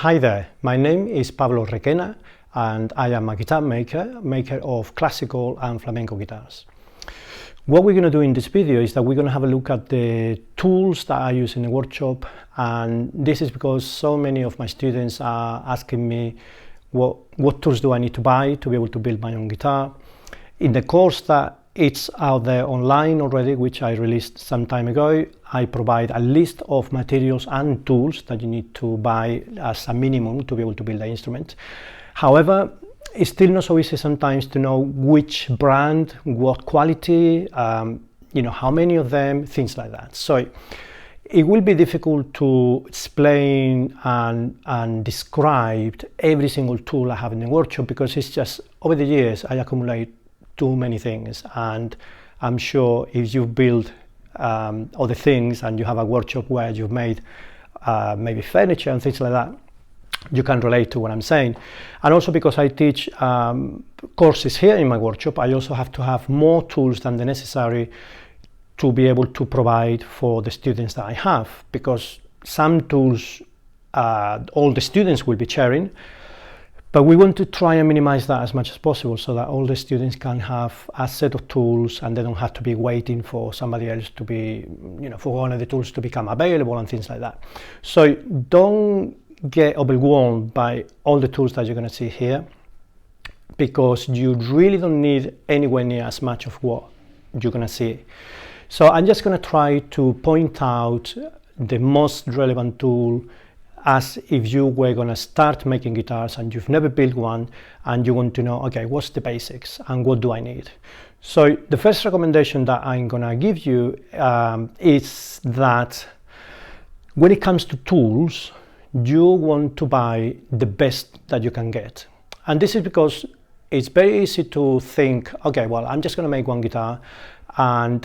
Hi there, my name is Pablo Requena and I am a guitar maker of classical and flamenco guitars. What we're going to do in this video is that we're going to have a look at the tools that I use in the workshop, and this is because so many of my students are asking me what tools do I need to buy to be able to build my own guitar. In the course that it's out there online already, which I released some time ago, I provide a list of materials and tools that you need to buy as a minimum to be able to build the instrument. However, it's still not so easy sometimes to know which brand, what quality, how many of them, things like that. So it will be difficult to explain and describe every single tool I have in the workshop, because it's just over the years I accumulate too many things, and I'm sure if you've built other things and you have a workshop where you've made maybe furniture and things like that, you can relate to what I'm saying. And also because I teach courses here in my workshop, I also have to have more tools than the necessary to be able to provide for the students that I have, because some tools all the students will be sharing, but we want to try and minimize that as much as possible so that all the students can have a set of tools and they don't have to be waiting for somebody else to be, for one of the tools to become available and things like that. So don't get overwhelmed by all the tools that you're going to see here, because you really don't need anywhere near as much of what you're going to see. So I'm just going to try to point out the most relevant tool, as if you were going to start making guitars and you've never built one and you want to know, okay, what's the basics and what do I need? So the first recommendation that I'm going to give you is that when it comes to tools, you want to buy the best that you can get. And this is because it's very easy to think, okay, well, I'm just going to make one guitar and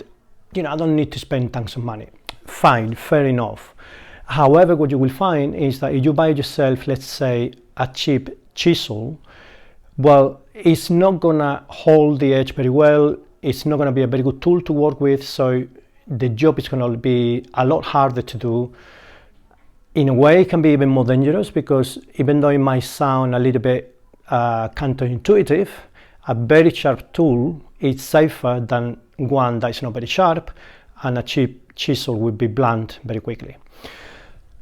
I don't need to spend tons of money. Fine, fair enough. However, what you will find is that if you buy yourself, let's say, a cheap chisel, well, it's not gonna hold the edge very well. It's not gonna be a very good tool to work with. So the job is gonna be a lot harder to do. In a way, it can be even more dangerous, because even though it might sound a little bit counterintuitive, a very sharp tool is safer than one that is not very sharp, and a cheap chisel will be blunt very quickly.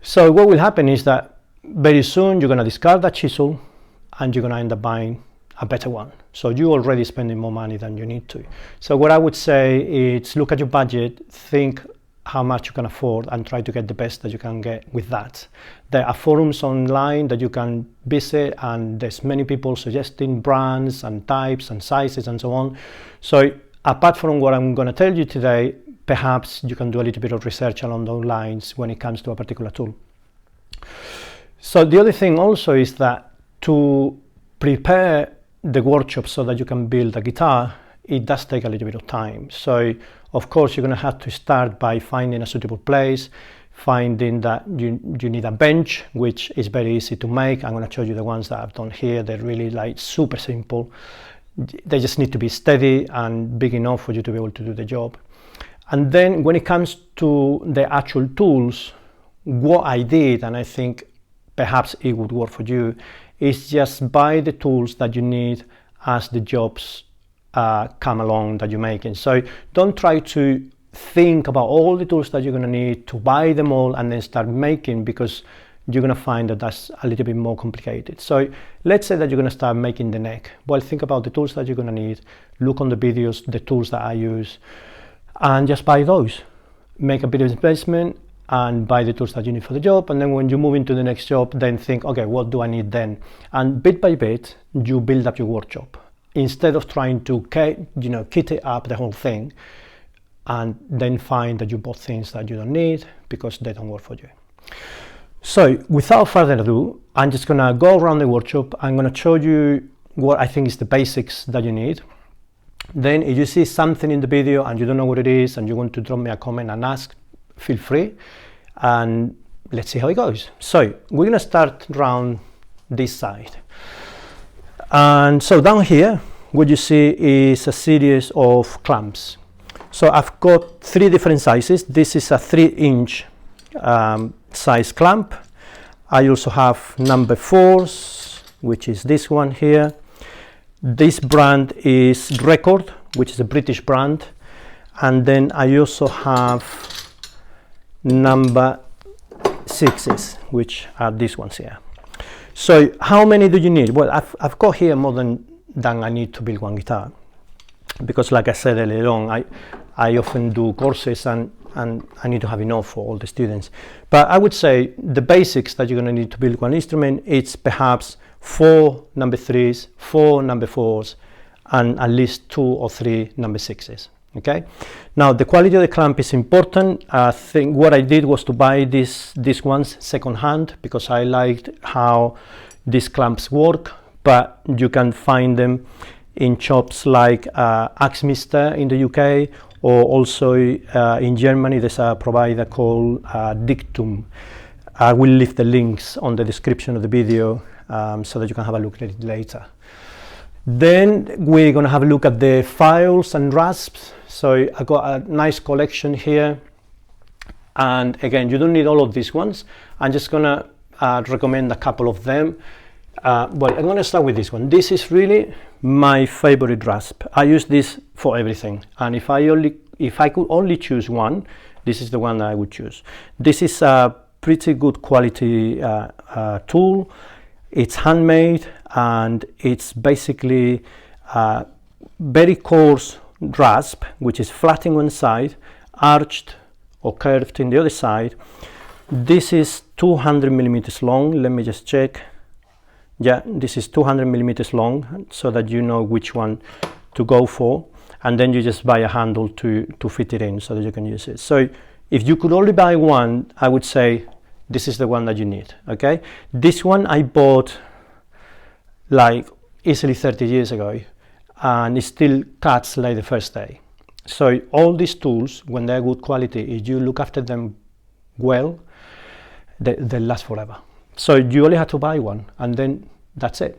So what will happen is that very soon you're going to discard that chisel and you're going to end up buying a better one. So you're already spending more money than you need to. So what I would say is look at your budget, think how much you can afford, and try to get the best that you can get with that. There are forums online that you can visit, and there's many people suggesting brands and types and sizes and so on. So apart from what I'm going to tell you today, perhaps you can do a little bit of research along those lines when it comes to a particular tool. So the other thing also is that to prepare the workshop so that you can build a guitar, it does take a little bit of time. So of course you're going to have to start by finding a suitable place, finding that you need a bench, which is very easy to make. I'm going to show you the ones that I've done here. They're really super simple. They just need to be steady and big enough for you to be able to do the job. And then when it comes to the actual tools, what I did, and I think perhaps it would work for you, is just buy the tools that you need as the jobs come along that you're making. So don't try to think about all the tools that you're going to need to buy them all and then start making, because you're going to find that that's a little bit more complicated. So let's say that you're going to start making the neck. Well, think about the tools that you're going to need, look on the videos, the tools that I use, and just buy those. Make a bit of investment and buy the tools that you need for the job, and then when you move into the next job, then think, okay, what do I need then? And bit by bit you build up your workshop, instead of trying to kit it up the whole thing and then find that you bought things that you don't need because they don't work for you. So without further ado, I'm just gonna go around the workshop. I'm gonna show you what I think is the basics that you need. Then if you see something in the video and you don't know what it is and you want to drop me a comment and ask, feel free, and let's see how it goes. So we're going to start around this side. And so down here, what you see is a series of clamps. So I've got 3 different sizes. This is a 3-inch size clamp. I also have number 4s, which is this one here. This brand is Record, which is a British brand. And then I also have number 6s, which are these ones here. So how many do you need? Well, I've got here more than I need to build one guitar, because like I said earlier on, I often do courses and I need to have enough for all the students. But I would say the basics that you're going to need to build one instrument, it's perhaps 4 number 3s, 4 number 4s, and at least 2 or 3 number 6s. Okay, now the quality of the clamp is important. I think what I did was to buy these ones second hand, because I liked how these clamps work, but you can find them in shops like Axminster in the UK, or also in Germany there's a provider called Dictum. I will leave the links on the description of the video so that you can have a look at it later. Then we're going to have a look at the files and rasps. So I got a nice collection here, and again, you don't need all of these ones. I'm just going to recommend a couple of them. Well, I'm going to start with this one. This is really my favorite rasp. I use this for everything, and if I could only choose one, this is the one that I would choose. This is a pretty good quality tool. It's handmade, and it's basically very coarse rasp, which is flat in one side, arched or curved in the other side. This is 200 millimeters long. Let me just check. Yeah, this is 200 millimeters long, so that you know which one to go for, and then you just buy a handle to fit it in so that you can use it. So if you could only buy one, I would say this is the one that you need. Okay, this one I bought like easily 30 years ago, and it still cuts like the first day. So all these tools, when they're good quality, if you look after them well, they last forever. So you only have to buy one, and then that's it.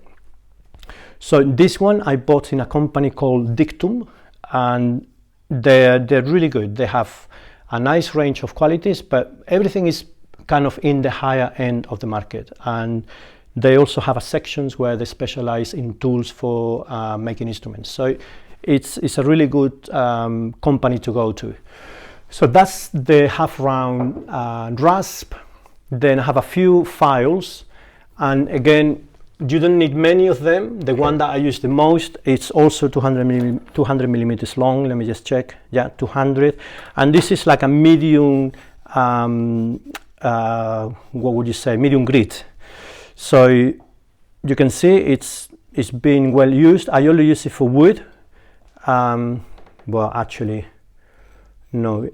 So this one I bought in a company called Dictum, and they're really good. They have a nice range of qualities, but everything is kind of in the higher end of the market. And they also have a sections where they specialize in tools for making instruments. So it's a really good company to go to. So that's the half round rasp. Then I have a few files, and again, you don't need many of them. The one that I use the most, it's also 200 millimeters long. Let me just check. Yeah, 200. And this is like a medium, what would you say, medium grit. So you can see it's been well used. I only use it for wood. Well, actually, no.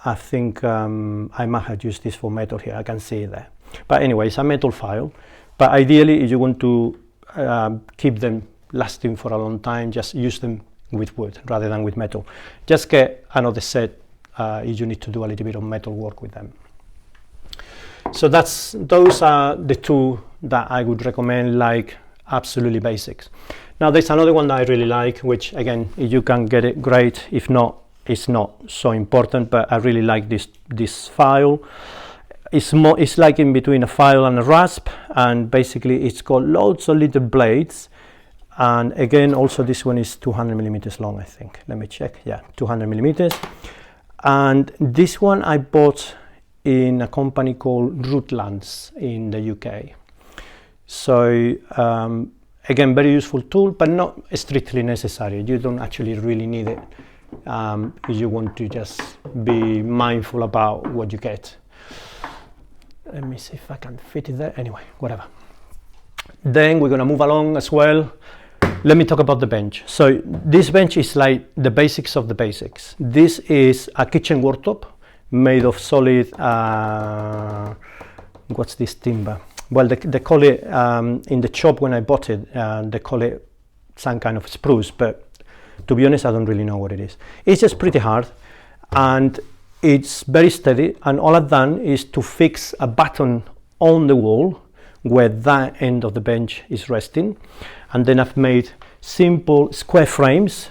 I think I might have used this for metal here. I can see it there. But anyway, it's a metal file. But ideally, if you want to keep them lasting for a long time, just use them with wood rather than with metal. Just get another set if you need to do a little bit of metal work with them. So those are the two that I would recommend, like absolutely basics. Now there's another one that I really like, which again, if you can get it, great. If not, it's not so important, but I really like this file. It's like in between a file and a rasp, and basically it's got loads of little blades. And again, also this one is 200 millimeters long, I think. Let me check. Yeah, 200 millimeters. And this one I bought in a company called Rootlands in the UK. So again, very useful tool, but not strictly necessary. You don't actually really need it if you want to just be mindful about what you get. Let me see if I can fit it there. Anyway, whatever. Then we're going to move along as well. Let me talk about the bench. So this bench is like the basics of the basics. This is a kitchen worktop made of solid, what's this timber? Well, they call it, in the shop when I bought it, they call it some kind of spruce, but to be honest, I don't really know what it is. It's just pretty hard, and it's very steady, and all I've done is to fix a button on the wall where that end of the bench is resting, and then I've made simple square frames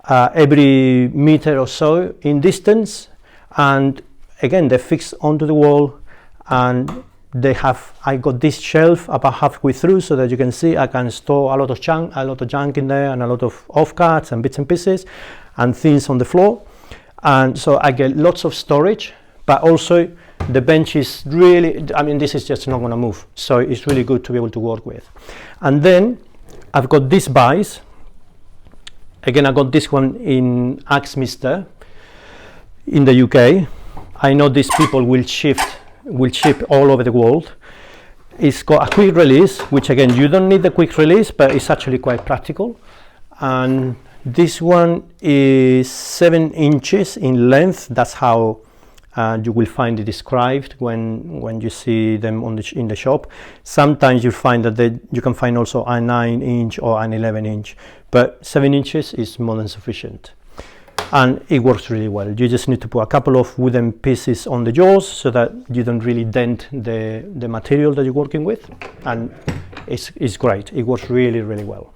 every meter or so in distance, and again they're fixed onto the wall, and I got this shelf about halfway through, so that you can see I can store a lot of junk in there, and a lot of offcuts and bits and pieces and things on the floor. And so I get lots of storage, but also the bench is really, I mean, this is just not going to move, so it's really good to be able to work with. And then I've got these buys. Again, I got this one in Axminster in the UK. I know these people will ship all over the world. It's got a quick release, which again, you don't need the quick release, but it's actually quite practical. And this one is 7 inches in length. That's how you will find it described when you see them in the shop. Sometimes you find that you can find also a 9-inch or an 11-inch, but 7 inches is more than sufficient. And it works really well. You just need to put a couple of wooden pieces on the jaws so that you don't really dent the material that you're working with, and it's great. It works really, really well.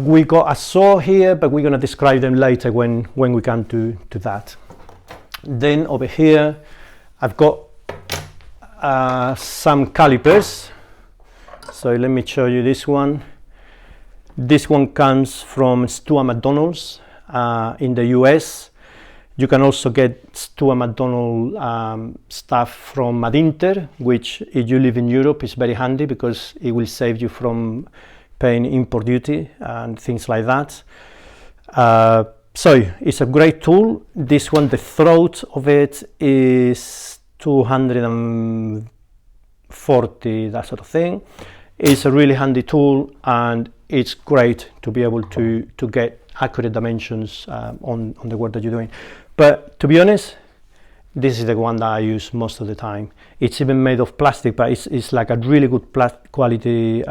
We got a saw here, but we're going to describe them later when we come to that. Then over here I've got some calipers. So let me show you this one. This one comes from Stuart McDonald's in the US. You can also get Stuart McDonald stuff from Madinter, which if you live in Europe is very handy because it will save you from paying import duty and things like that. So it's a great tool. This one, the throat of it is 240, that sort of thing. It's a really handy tool, and it's great to be able to get accurate dimensions on the work that you're doing. But to be honest, this is the one that I use most of the time. It's even made of plastic, but it's like a really good quality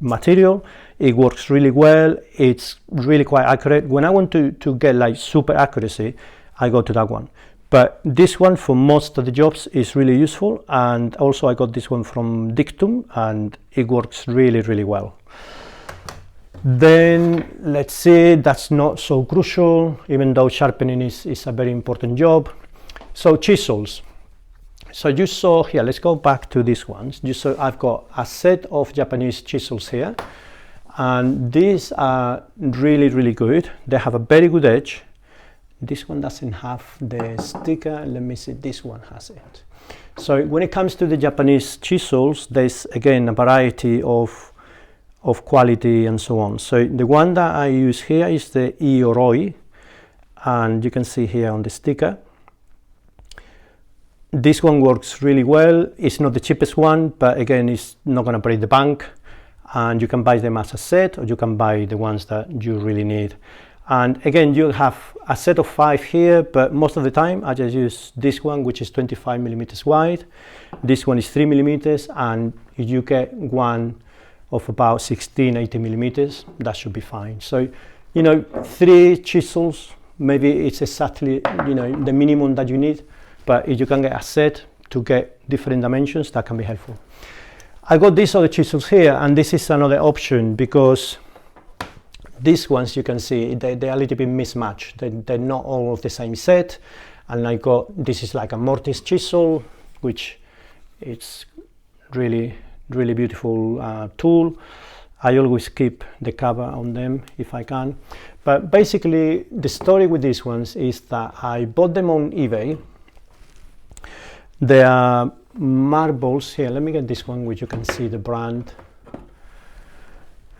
material. It works really well. It's really quite accurate. When I want to get like super accuracy, I go to that one. But this one for most of the jobs is really useful. And also I got this one from Dictum, and it works really, really well. Then let's see, that's not so crucial, even though sharpening is a very important job. So chisels. So you saw here, let's go back to these ones. You saw I've got a set of Japanese chisels here, and these are really, really good. They have a very good edge. This one doesn't have the sticker. Let me see, this one has it. So when it comes to the Japanese chisels, there's again a variety of quality and so on. So the one that I use here is the Ioroi, and you can see here on the sticker. This one works really well. It's not the cheapest one, but again, it's not going to break the bank, and you can buy them as a set, or you can buy the ones that you really need. And again, you'll have a set of 5 here, but most of the time I just use this one, which is 25 millimeters wide. This one is 3 millimeters, and if you get one of about 16, 18 millimeters, that should be fine. So, 3 chisels, maybe it's exactly, the minimum that you need. But if you can get a set to get different dimensions, that can be helpful. I got these other chisels here, and this is another option because these ones, you can see, they're a little bit mismatched. They're not all of the same set. And this is like a mortise chisel, which it's really, really beautiful tool. I always keep the cover on them if I can. But basically, the story with these ones is that I bought them on eBay. They are marbles here. Let me get this one, which you can see the brand.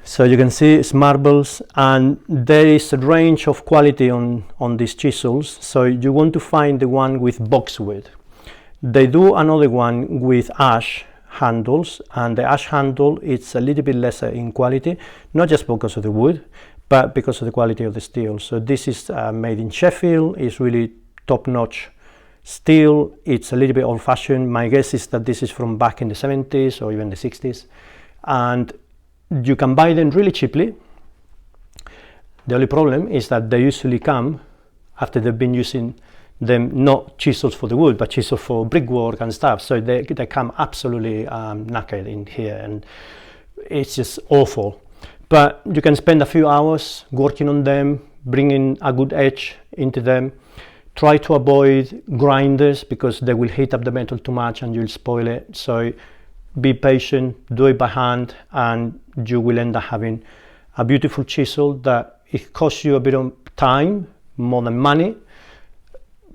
So you can see it's marbles, and there is a range of quality on these chisels. So you want to find the one with boxwood. They do another one with ash handles, and the ash handle it's a little bit lesser in quality, not just because of the wood, but because of the quality of the steel. So this is made in Sheffield. It's really top-notch steel. It's a little bit old-fashioned. My guess is that this is from back in the 70s or even the 60s, and you can buy them really cheaply. The only problem is that they usually come after they've been using them, not chisels for the wood, but chisels for brickwork and stuff. So they come absolutely knackered in here, and it's just awful. But you can spend a few hours working on them, bringing a good edge into them, Try to avoid grinders because they will heat up the metal too much and you'll spoil it. So be patient, do it by hand, and you will end up having a beautiful chisel that it costs you a bit of time more than money.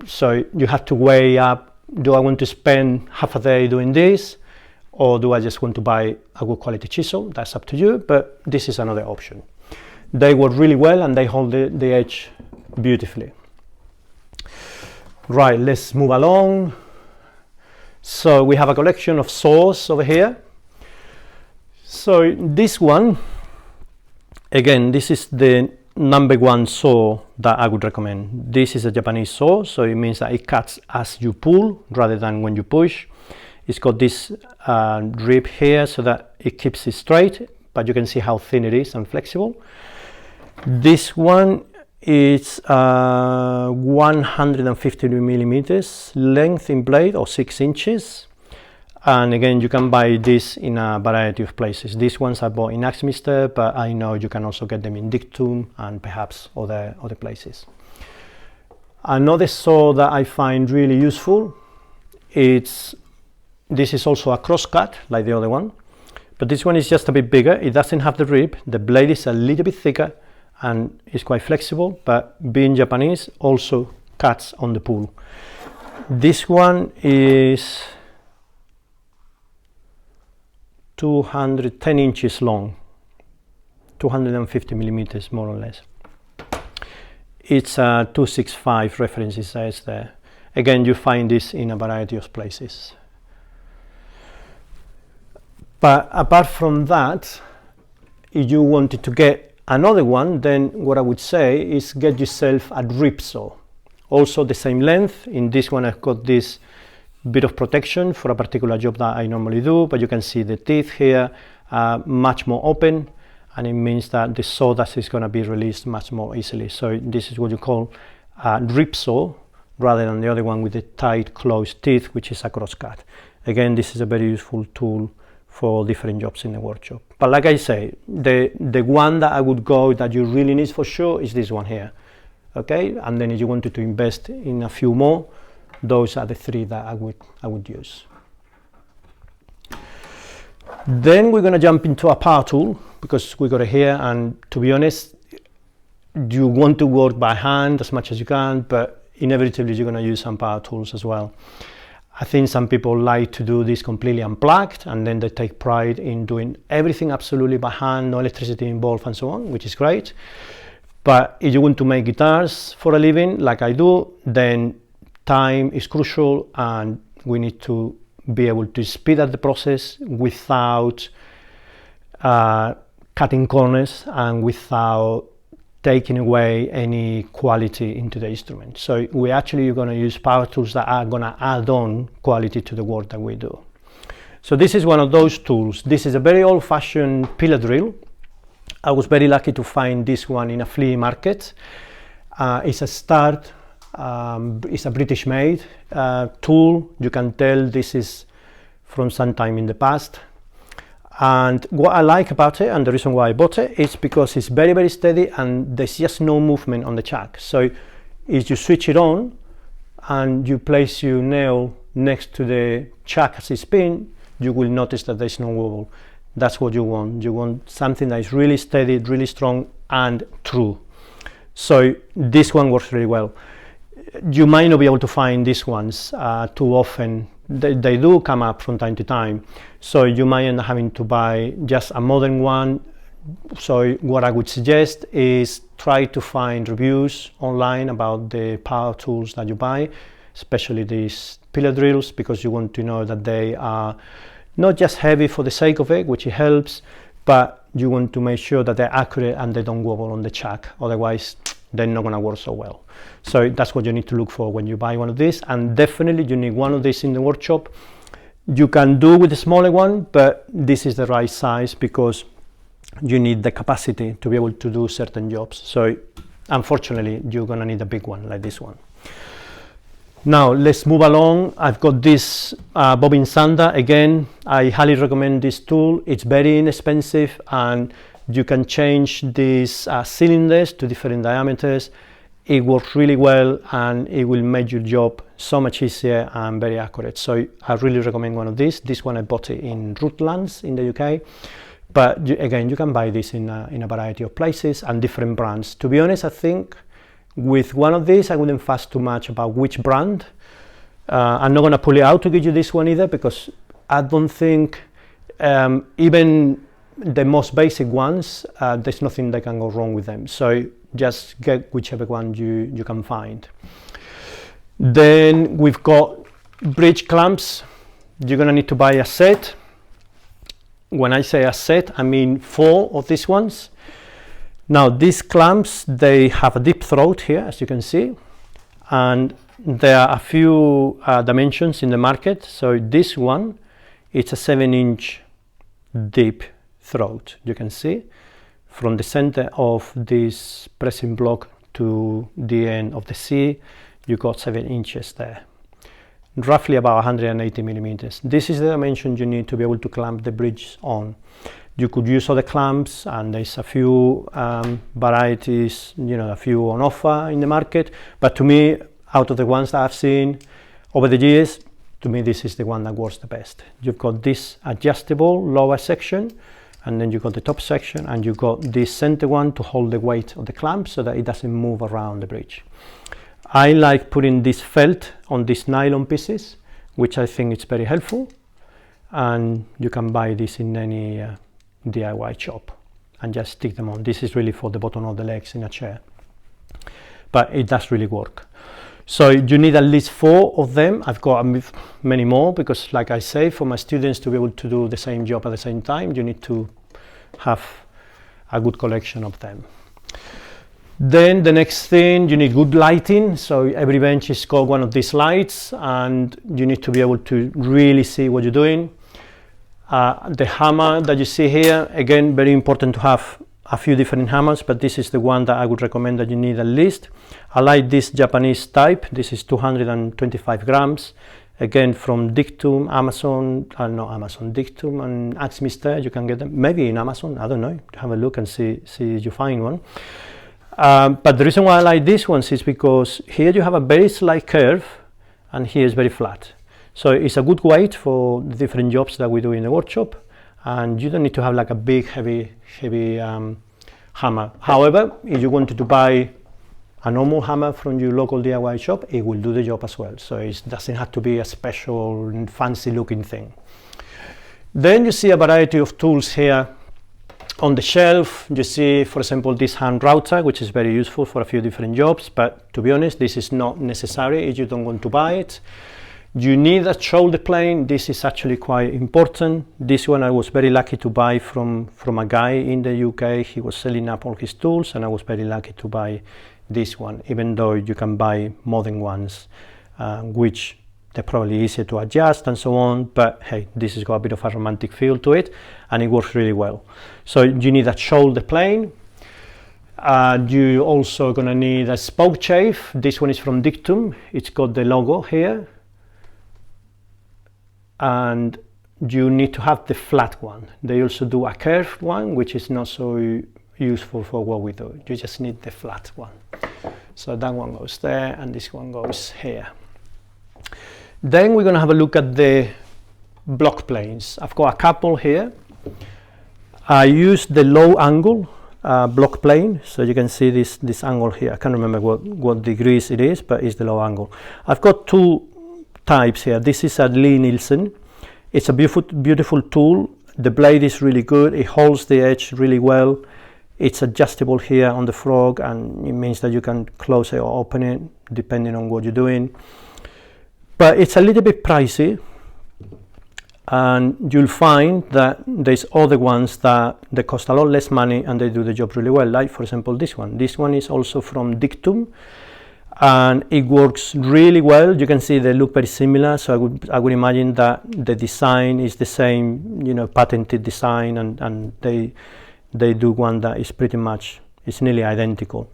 So you have to weigh up, do I want to spend half a day doing this, or do I just want to buy a good quality chisel? That's up to you, but this is another option. They work really well and they hold the edge beautifully. Right, let's move along. So we have a collection of saws over here. So this one, again, this is the number one saw that I would recommend. This is a Japanese saw, so it means that it cuts as you pull rather than when you push. It's got this rib here so that it keeps it straight, but you can see how thin it is and flexible. This one is 150 millimeters length in blade, or 6 inches. And again, you can buy this in a variety of places. These ones I bought in Axminster, but I know you can also get them in Dictum and perhaps other places. Another saw that I find really useful, this is also a crosscut like the other one, but this one is just a bit bigger. It doesn't have the rib, the blade is a little bit thicker and it's quite flexible, but being Japanese also cuts on the pull. This one is 210 inches long, 250 millimeters more or less. It's a 265 reference, it says there. Again, you find this in a variety of places. But apart from that, if you wanted to get another one, then what I would say is get yourself a rib saw. Also the same length. In this one I've got this bit of protection for a particular job that I normally do, but you can see the teeth here are much more open, and it means that the sawdust is going to be released much more easily. So this is what you call a rib saw, rather than the other one with the tight closed teeth, which is a crosscut. Again, this is a very useful tool for different jobs in the workshop. But like I say, the one that I would go that you really need for sure is this one here. Okay, and then if you wanted to invest in a few more, those are the three that I would use. Then we're going to jump into a power tool, because we got it here, and to be honest, you want to work by hand as much as you can, but inevitably you're going to use some power tools as well. I think some people like to do this completely unplugged, and then they take pride in doing everything absolutely by hand, no electricity involved and so on, which is great. But if you want to make guitars for a living, like I do, then time is crucial, and we need to be able to speed up the process without cutting corners and without taking away any quality into the instrument. So we actually are going to use power tools that are going to add on quality to the work that we do. So this is one of those tools. This is a very old-fashioned pillar drill. I was very lucky to find this one in a flea market. It's a start. It's a British-made tool. You can tell this is from some time in the past. And what I like about it, and the reason why I bought it, is because it's very, very steady and there's just no movement on the chuck. So if you switch it on and you place your nail next to the chuck as it spins, you will notice that there's no wobble. That's what you want. You want something that is really steady, really strong and true. So this one works really well. You might not be able to find these ones too often. They do come up from time to time, so you might end up having to buy just a modern one. So what I would suggest is try to find reviews online about the power tools that you buy, especially these pillar drills, because you want to know that they are not just heavy for the sake of it, which it helps, but you want to make sure that they're accurate and they don't wobble on the chuck, otherwise they're not going to work so well. So that's what you need to look for when you buy one of these, and definitely you need one of these in the workshop. You can do with the smaller one, but this is the right size because you need the capacity to be able to do certain jobs. So unfortunately you're going to need a big one like this one. Now let's move along. I've got this bobbin sander. Again, I highly recommend this tool. It's very inexpensive and you can change these cylinders to different diameters. it works really well and it will make your job so much easier and very accurate. So I really recommend one of these. This one I bought it in Rutlands in the UK, but again, you can buy this in a variety of places and different brands. To be honest, I think with one of these I wouldn't fuss too much about which brand. I'm not going to pull it out to give you this one either, because I don't think even the most basic ones, there's nothing that can go wrong with them. So just get whichever one you can find. Then we've got bridge clamps. You're going to need to buy a set. When I say a set, I mean 4 of these ones. Now these clamps, they have a deep throat here, as you can see, and there are a few dimensions in the market. So this one, it's a 7-inch deep throat. You can see from the center of this pressing block to the end of the C, you got 7 inches there, roughly about 180 millimeters. This is the dimension you need to be able to clamp the bridge on. You could use other clamps, and there's a few varieties, a few on offer in the market, but to me, out of the ones that I've seen over the years, to me this is the one that works the best. You've got this adjustable lower section, and then you've got the top section, and you've got this center one to hold the weight of the clamp so that it doesn't move around the bridge. I like putting this felt on these nylon pieces, which I think is very helpful, and you can buy this in any DIY shop and just stick them on. This is really for the bottom of the legs in a chair, but it does really work. So you need at least 4 of them. I've got many more, because like I say, for my students to be able to do the same job at the same time, you need to have a good collection of them. Then the next thing, you need good lighting. So every bench has got one of these lights, and you need to be able to really see what you're doing. The hammer that you see here, again, very important to have a few different hammers, but this is the one that I would recommend that you need at least. I like this Japanese type. This is 225 grams, again from Dictum, Dictum and Axminster. You can get them maybe in Amazon, I don't know. Have a look and see if you find one. But the reason why I like these ones is because here you have a very slight curve, and here is very flat. So it's a good weight for the different jobs that we do in the workshop, and you don't need to have like a big heavy hammer. However, if you wanted to buy a normal hammer from your local DIY shop, it will do the job as well. So it doesn't have to be a special fancy looking thing. Then you see a variety of tools here on the shelf. You see, for example, this hand router, which is very useful for a few different jobs, but to be honest, this is not necessary if you don't want to buy it. You need a shoulder plane. This is actually quite important. This one I was very lucky to buy from a guy in the UK. He was selling up all his tools, and I was very lucky to buy this one, even though you can buy modern ones, which they're probably easier to adjust and so on, but hey, this has got a bit of a romantic feel to it, and it works really well. So you need a shoulder plane. You also gonna need a spoke chafe. This one is from Dictum. It's got the logo here, and you need to have the flat one. They also do a curved one, which is not so useful for what we do. You just need the flat one. So that one goes there, and this one goes here. Then we're going to have a look at the block planes. I've got a couple here. I use the low angle block plane, so you can see this angle here. I can't remember what degrees it is, but it's the low angle. I've got 2 types here. This is a Lee Nielsen. It's a beautiful tool. The blade is really good. It holds the edge really well. It's adjustable here on the frog, and it means that you can close it or open it depending on what you're doing. But it's a little bit pricey, and you'll find that there's other ones that they cost a lot less money and they do the job really well. Like for example this one. This one is also from Dictum, and it works really well. You can see they look very similar, so I would imagine that the design is the same, patented design, and they do one that is pretty much, it's nearly identical,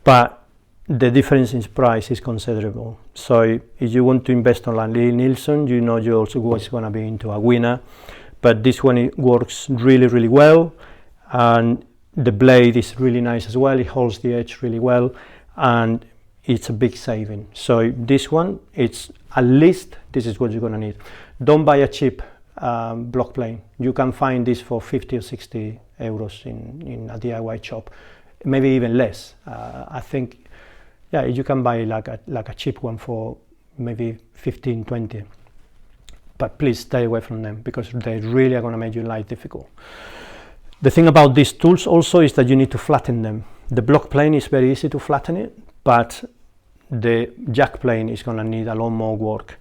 but the difference in price is considerable. So if you want to invest on Lee Nielsen, you're also always going to be into a winner, but this one, it works really well, and the blade is really nice as well. It holds the edge really well, and it's a big saving. So this one, it's at least this is what you're going to need. Don't buy a cheap block plane. You can find this for 50 or 60 euros in a DIY shop, maybe even less. I think, yeah, you can buy like a cheap one for maybe 15, 20. But please stay away from them, because they really are going to make your life difficult. The thing about these tools also is that you need to flatten them. The block plane is very easy to flatten it, but the jack plane is going to need a lot more work.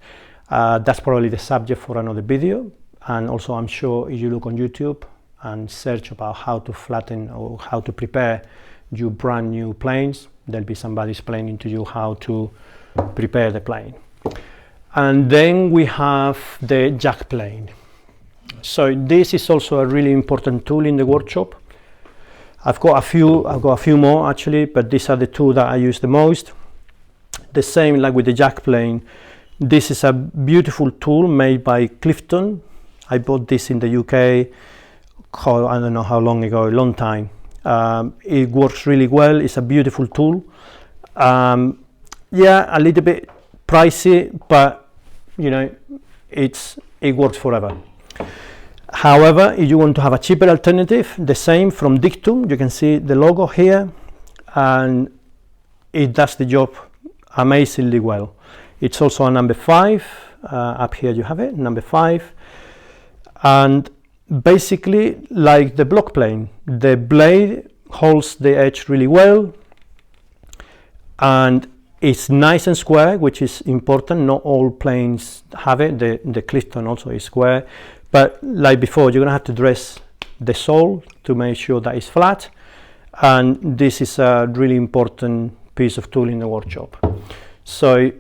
That's probably the subject for another video. And also, I'm sure if you look on YouTube and search about how to flatten or how to prepare your brand new planes, there'll be somebody explaining to you how to prepare the plane. And then we have the jack plane. So this is also a really important tool in the workshop. I've got a few more actually, but these are the two that I use the most. The same like with the jack plane. This is a beautiful tool made by Clifton. I bought this in the UK, I don't know how long ago, a long time. It works really well. It's a beautiful tool. Yeah, a little bit pricey, but you know, it works forever. However, if you want to have a cheaper alternative, the same from Dictum, you can see the logo here, and it does the job amazingly well. It's also a number 5, up here you have it, number 5, and basically like the block plane, the blade holds the edge really well, and it's nice and square, which is important. Not all planes have it. The Clifton also is square. But like before, you're going to have to dress the sole to make sure that it's flat. And this is a really important piece of tool in the workshop. So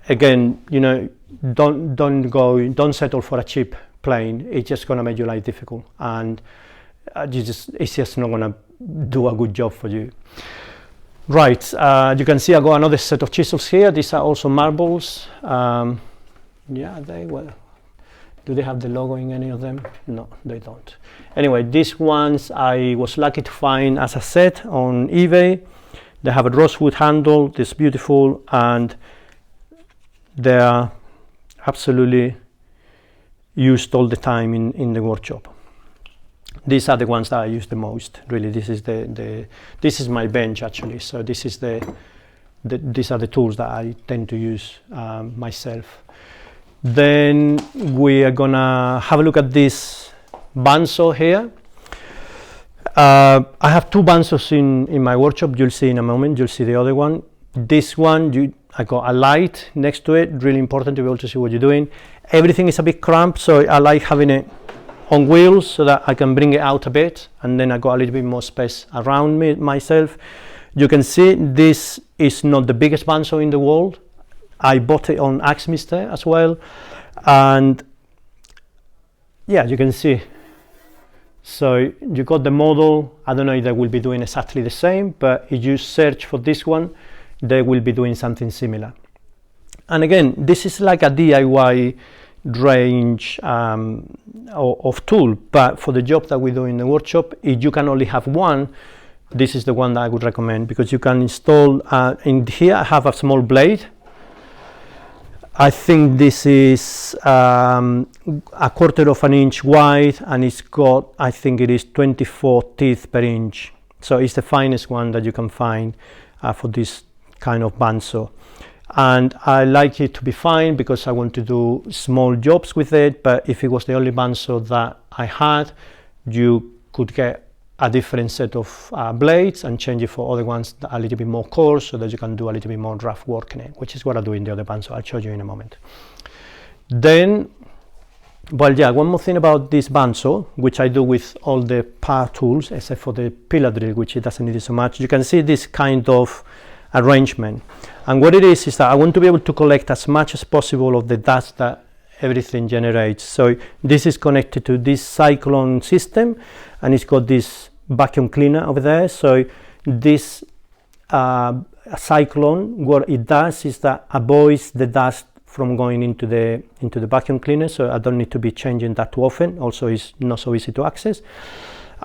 again, you know, don't settle for a cheap plane. It's just going to make your life difficult, and it's just not going to do a good job for you. Right, you can see I got another set of chisels here. These are also marbles. Yeah, they were. Do they have the logo in any of them? No, they don't. Anyway, these ones I was lucky to find as a set on eBay. They have a rosewood handle, this beautiful, and they are absolutely used all the time in the workshop. These are the ones that I use the most. Really, this is this is my bench actually. So this is these are the tools that I tend to use myself. Then we are gonna have a look at this bandsaw here. I have two bandsaws in my workshop. You'll see in a moment. You'll see the other one. This one, I got a light next to it. Really important to be able to see what you're doing. Everything is a bit cramped, so I like having it on wheels so that I can bring it out a bit, and then I got a little bit more space around me myself. You can see this is not the biggest bandsaw in the world. I bought it on Axminster as well, and yeah, you can see. So you got the model. I don't know if they will be doing exactly the same, but if you search for this one, they will be doing something similar. And again, this is like a DIY range of tool, but for the job that we do in the workshop, if you can only have one, this is the one that I would recommend, because you can install in here I have a small blade. I think this is a 1/4 of an inch wide, and it's got, I think it is 24 teeth per inch. So it's the finest one that you can find for this kind of bandsaw. And I like it to be fine because I want to do small jobs with it, but if it was the only bandsaw that I had, you could get a different set of blades and change it for other ones that are a little bit more coarse, so that you can do a little bit more rough work in it, which is what I do in the other bandsaw. I'll show you in a moment. Then, well, yeah, one more thing about this bandsaw, which I do with all the power tools, except for the pillar drill, which it doesn't need it so much. You can see this kind of arrangement, and what it is that I want to be able to collect as much as possible of the dust that everything generates. So this is connected to this cyclone system, and it's got this vacuum cleaner over there. So this cyclone, what it does is that avoids the dust from going into the vacuum cleaner, so I don't need to be changing that too often. Also, it's not so easy to access,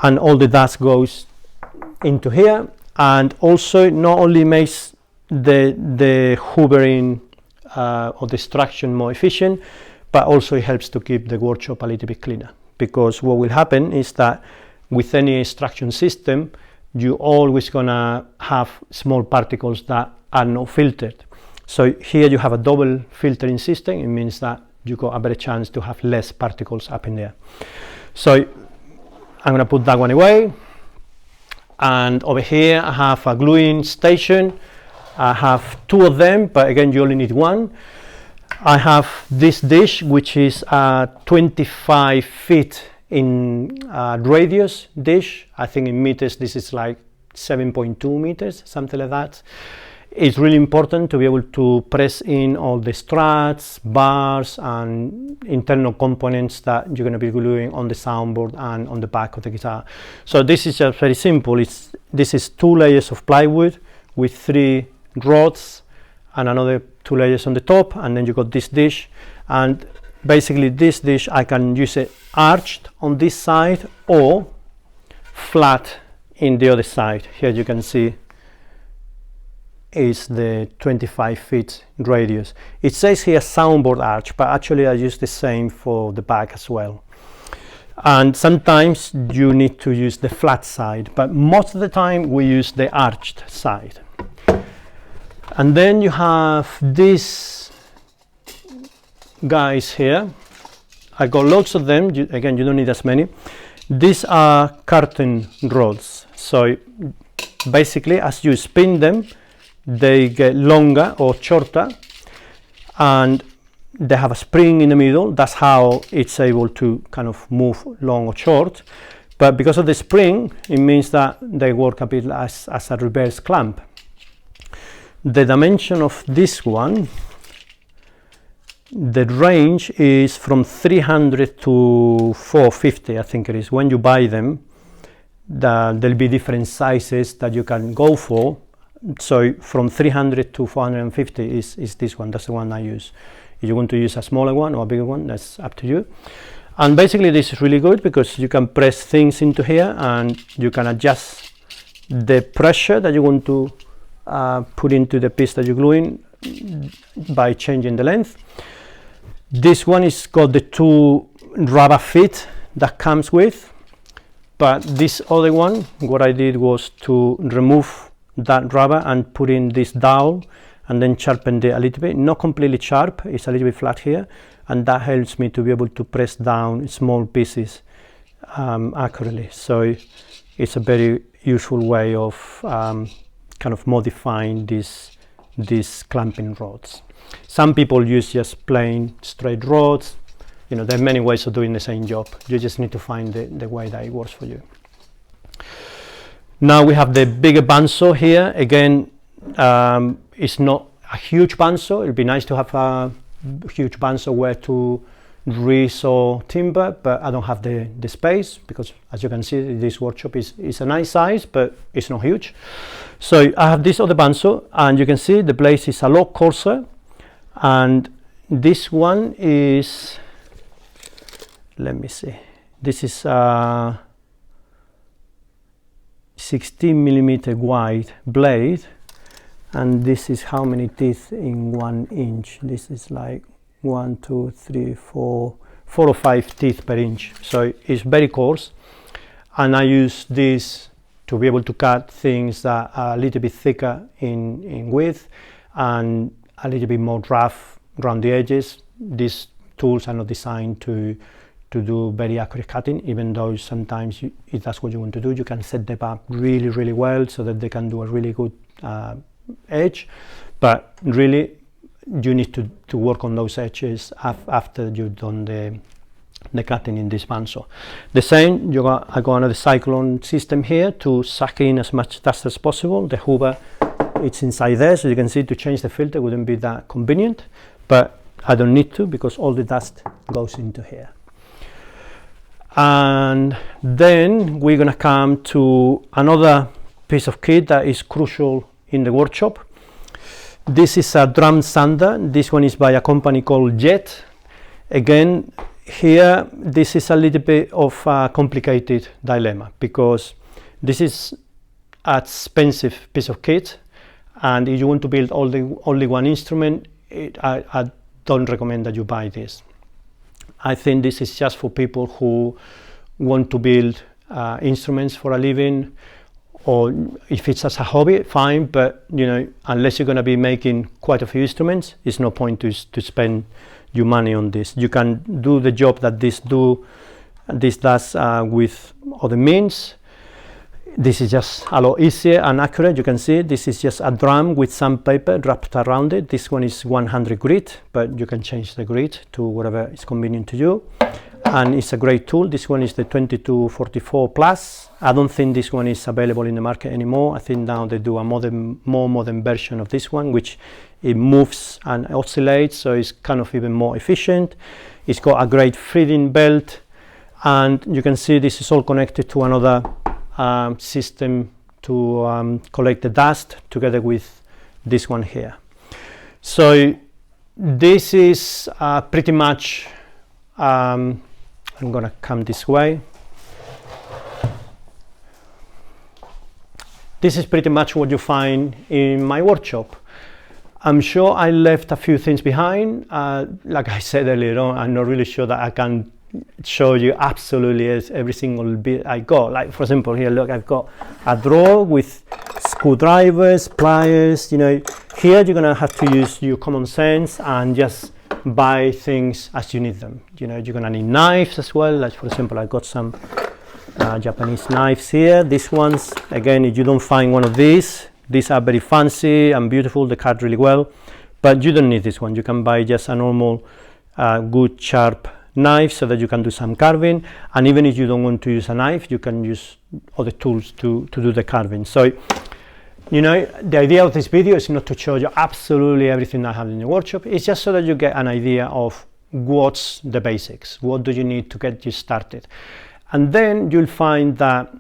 and all the dust goes into here, and also not only makes the hoovering or the extraction more efficient, but also it helps to keep the workshop a little bit cleaner, because what will happen is that with any extraction system you're always gonna have small particles that are not filtered. So here you have a double filtering system. It means that you got a better chance to have less particles up in there. So I'm gonna put that one away, and over here I have a gluing station. I have two of them, but again you only need one. I have this dish, which is a 25 feet in radius dish. I think in meters this is like 7.2 meters, something like that. It's really important to be able to press in all the struts, bars and internal components that you're going to be gluing on the soundboard and on the back of the guitar. So this is just very simple. This is 2 layers of plywood with 3 rods and another 2 layers on the top, and then you got this dish. And basically this dish, I can use it arched on this side or flat in the other side. Here you can see is the 25 feet radius. It says here soundboard arch, but actually I use the same for the back as well. And sometimes you need to use the flat side, but most of the time we use the arched side. And then you have these guys here. I got lots of them. Again, you don't need as many. These are curtain rods. So basically, as you spin them, they get longer or shorter, and they have a spring in the middle. That's how it's able to kind of move long or short. But because of the spring, it means that they work a bit as a reverse clamp. The dimension of this one, the range is from 300 to 450, I think it is. When you buy them, there'll be different sizes that you can go for. So from 300 to 450 is this one. That's the one I use. If you want to use a smaller one or a bigger one, that's up to you. And basically this is really good because you can press things into here and you can adjust the pressure that you want to put into the piece that you're gluing by changing the length. This one is got the 2 rubber feet that comes with, but this other one, what I did was to remove that rubber and put in this dowel and then sharpen it a little bit. Not completely sharp, it's a little bit flat here, and that helps me to be able to press down small pieces accurately. So it's a very useful way of kind of modifying these clamping rods. Some people use just plain straight rods. You know, there are many ways of doing the same job. You just need to find the way that it works for you. Now we have the bigger bandsaw here. Again, it's not a huge bandsaw. It'd be nice to have a huge bandsaw where to resaw timber, but I don't have the space because, as you can see, this workshop is a nice size, but it's not huge. So I have this other bandsaw, and you can see the blade is a lot coarser, and this one is, let me see, this is 16 millimeter wide blade, and this is how many teeth in 1 inch. This is like 1, 2, 3, 4 or 5 teeth per inch. So it's very coarse, and I use this to be able to cut things that are a little bit thicker in width and a little bit more rough around the edges. These tools are not designed to do very accurate cutting, even though sometimes if that's what you want to do, you can set them up really well so that they can do a really good edge. But really you need to work on those edges after you've done the cutting in this bandsaw. The same, I got another cyclone system here to suck in as much dust as possible. The hoover, it's inside there, so you can see to change the filter wouldn't be that convenient, but I don't need to because all the dust goes into here. And then we're gonna come to another piece of kit that is crucial in the workshop. This is a drum sander. This one is by a company called Jet. Again, here this is a little bit of a complicated dilemma because this is expensive piece of kit, and if you want to build only one instrument, I don't recommend that you buy this. I think this is just for people who want to build instruments for a living, or if it's as a hobby, fine, but you know, unless you're going to be making quite a few instruments, it's no point to spend your money on this. You can do the job that this does with other means. This is just a lot easier and accurate. You can see this is just a drum with some paper wrapped around it. This one is 100 grit, but you can change the grit to whatever is convenient to you. And it's a great tool. This one is the 2244 Plus. I don't think this one is available in the market anymore. I think now they do a more modern version of this one, which it moves and oscillates, so it's kind of even more efficient. It's got a great feeding belt, and you can see this is all connected to another system to collect the dust together with this one here. So this is pretty much, I'm gonna come this way. This is pretty much what you find in my workshop. I'm sure I left a few things behind. Like I said earlier on, I'm not really sure that I can show you absolutely every single bit I got. Like for example, here, look, I've got a drawer with screwdrivers, pliers. You know, here you're gonna have to use your common sense and just buy things as you need them. You know, you're gonna need knives as well. Like for example, I got some Japanese knives here. These ones, again, if you don't find one of these are very fancy and beautiful. They cut really well, but you don't need this one. You can buy just a normal good sharp knife so that you can do some carving, and even if you don't want to use a knife, you can use other tools to do the carving. So you know, the idea of this video is not to show you absolutely everything I have in the workshop. It's just so that you get an idea of what's the basics, what do you need to get you started. And then you'll find that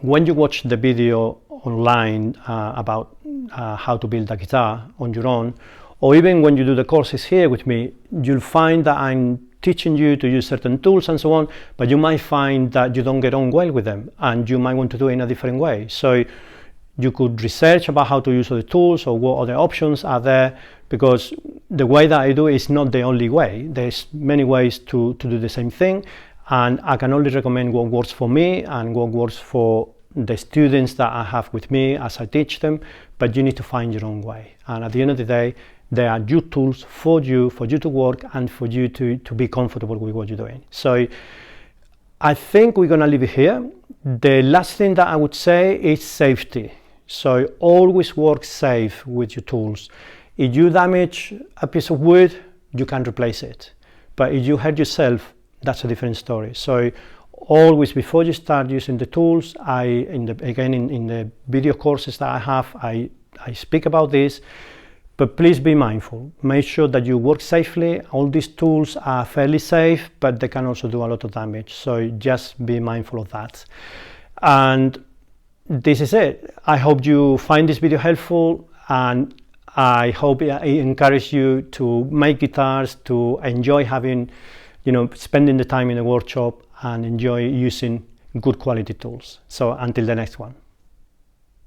when you watch the video online about how to build a guitar on your own, or even when you do the courses here with me, you'll find that I'm teaching you to use certain tools and so on, but you might find that you don't get on well with them and you might want to do it in a different way. So you could research about how to use other tools or what other options are there, because the way that I do it is not the only way. There's many ways to do the same thing, and I can only recommend what works for me and what works for the students that I have with me as I teach them, but you need to find your own way. And at the end of the day, there are your tools for you to work and for you to be comfortable with what you're doing. So I think we're gonna leave it here. The last thing that I would say is safety. So always work safe with your tools. If you damage a piece of wood, you can replace it. But if you hurt yourself, that's a different story. So always, before you start using the tools, in the video courses that I have, I speak about this, but please be mindful. Make sure that you work safely. All these tools are fairly safe, but they can also do a lot of damage. So just be mindful of that. And this is it. I hope you find this video helpful, and I hope it encourages you to make guitars, to enjoy having, you know, spending the time in the workshop and enjoy using good quality tools. So until the next one.